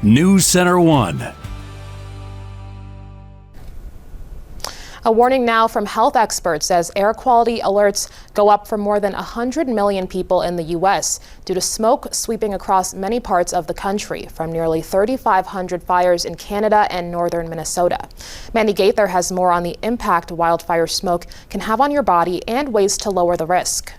News Center 1. A warning now from health experts as air quality alerts go up for more than 100 million people in the U.S. due to smoke sweeping across many parts of the country from nearly 3,500 fires in Canada and northern Minnesota. Mandy Gaither has more on the impact wildfire smoke can have on your body and ways to lower the risk.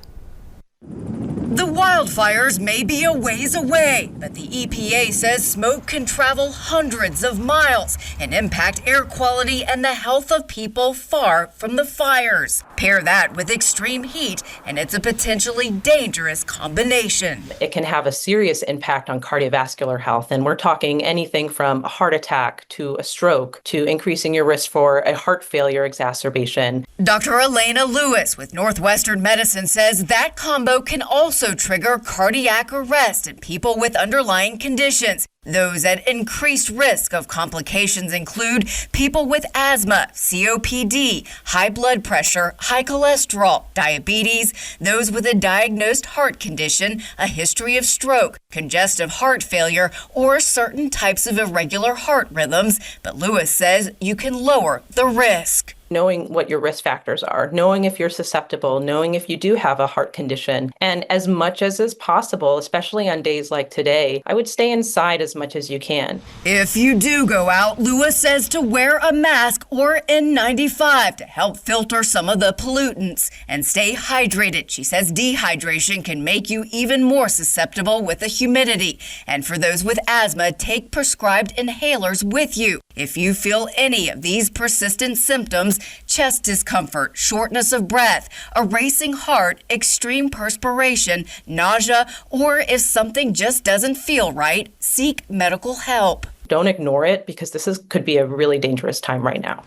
The wildfires may be a ways away, but the EPA says smoke can travel hundreds of miles and impact air quality and the health of people far from the fires. Pair that with extreme heat, and it's a potentially dangerous combination. It can have a serious impact on cardiovascular health, and we're talking anything from a heart attack to a stroke to increasing your risk for a heart failure exacerbation. Dr. Elena Lewis with Northwestern Medicine says that combo can also trigger cardiac arrest in people with underlying conditions. Those at increased risk of complications include people with asthma, COPD, high blood pressure, high cholesterol, diabetes, those with a diagnosed heart condition, a history of stroke, congestive heart failure, or certain types of irregular heart rhythms. But Lewis says you can lower the risk. Knowing what your risk factors are, knowing if you're susceptible, knowing if you do have a heart condition, and as much as is possible, especially on days like today, I would stay inside as much as you can. If you do go out, Lewis says to wear a mask or N95 to help filter some of the pollutants and stay hydrated. She says dehydration can make you even more susceptible with the humidity. And for those with asthma, take prescribed inhalers with you. If you feel any of these persistent symptoms, chest discomfort, shortness of breath, a racing heart, extreme perspiration, nausea, or if something just doesn't feel right, seek medical help. Don't ignore it because could be a really dangerous time right now.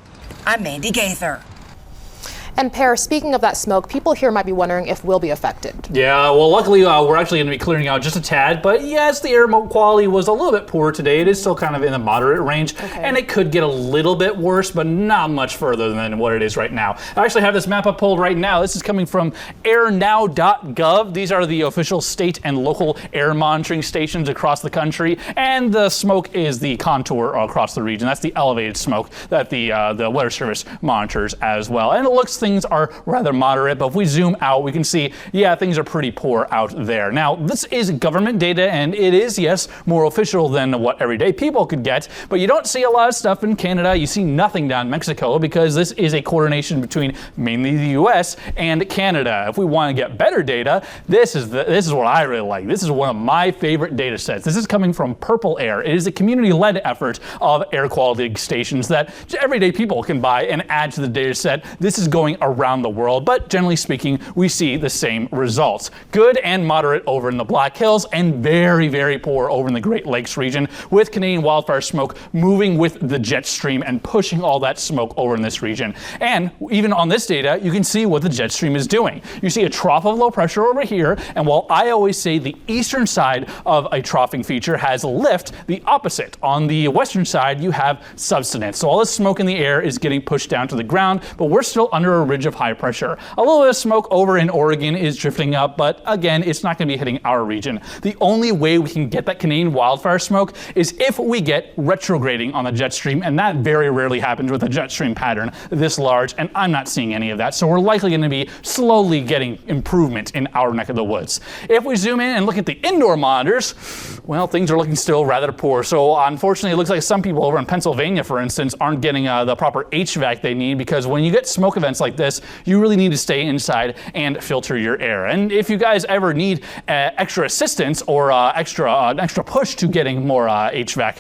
I'm Mandy Gaither. And Per, speaking of that smoke, people here might be wondering if we'll be affected. Yeah, well, luckily we're actually going to be clearing out just a tad, but yes, the air quality was a little bit poor today. It is still kind of in the moderate range, and it could get a little bit worse, but not much further than what it is right now. I actually have this map up pulled right now. This is coming from airnow.gov. These are the official state and local air monitoring stations across the country, and the smoke is the contour across the region. That's the elevated smoke that the Weather Service monitors as well. And it looks things are rather moderate, but if we zoom out, we can see, yeah, things are pretty poor out there. Now, this is government data, and it is, yes, more official than what everyday people could get, but you don't see a lot of stuff in Canada. You see nothing down in Mexico because this is a coordination between mainly the U.S. and Canada. If we want to get better data, this is what I really like. This is one of my favorite data sets. This is coming from Purple Air. It is a community-led effort of air quality stations that everyday people can buy and add to the data set. This is going around the world, but generally speaking, we see the same results. Good and moderate over in the Black Hills, and very, very poor over in the Great Lakes region, with Canadian wildfire smoke moving with the jet stream and pushing all that smoke over in this region. And even on this data, you can see what the jet stream is doing. You see a trough of low pressure over here, and while I always say the eastern side of a troughing feature has lift, the opposite. On the western side, you have subsidence. So all this smoke in the air is getting pushed down to the ground, but we're still under a ridge of high pressure. A little bit of smoke over in Oregon is drifting up, but again, it's not going to be hitting our region. The only way we can get that Canadian wildfire smoke is if we get retrograding on the jet stream, and that very rarely happens with a jet stream pattern this large, and I'm not seeing any of that, so we're likely going to be slowly getting improvement in our neck of the woods. If we zoom in and look at the indoor monitors, well, things are looking still rather poor. So unfortunately, it looks like some people over in Pennsylvania, for instance, aren't getting the proper HVAC they need, because when you get smoke events like this, you really need to stay inside and filter your air. And if you guys ever need extra assistance or extra push to getting more HVAC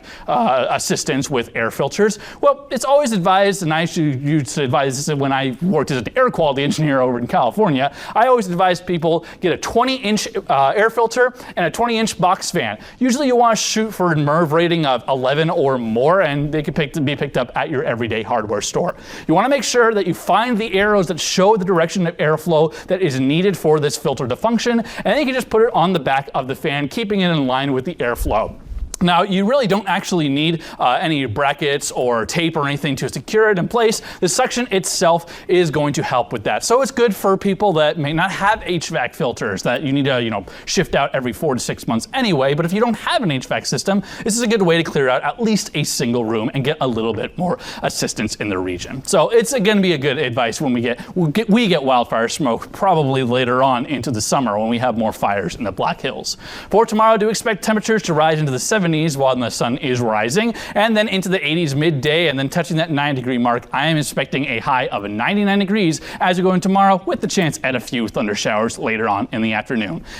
assistance with air filters, well, it's always advised, and I used to advise this when I worked as an air quality engineer over in California, I always advise people get a 20-inch air filter and a 20-inch box fan. Usually you want to shoot for a MERV rating of 11 or more, and they can be picked up at your everyday hardware store. You want to make sure that you find the arrows that show the direction of airflow that is needed for this filter to function, and then you can just put it on the back of the fan, keeping it in line with the airflow. Now, you really don't actually need any brackets or tape or anything to secure it in place. The suction itself is going to help with that. So it's good for people that may not have HVAC filters that you need to, shift out every 4 to 6 months anyway. But if you don't have an HVAC system, this is a good way to clear out at least a single room and get a little bit more assistance in the region. So it's going to be a good advice when we get wildfire smoke, probably later on into the summer when we have more fires in the Black Hills. For tomorrow, do expect temperatures to rise into the 70s while the sun is rising, and then into the 80s midday, and then touching that 9-degree mark. I am expecting a high of 99 degrees as we go in tomorrow, with the chance at a few thunder showers later on in the afternoon.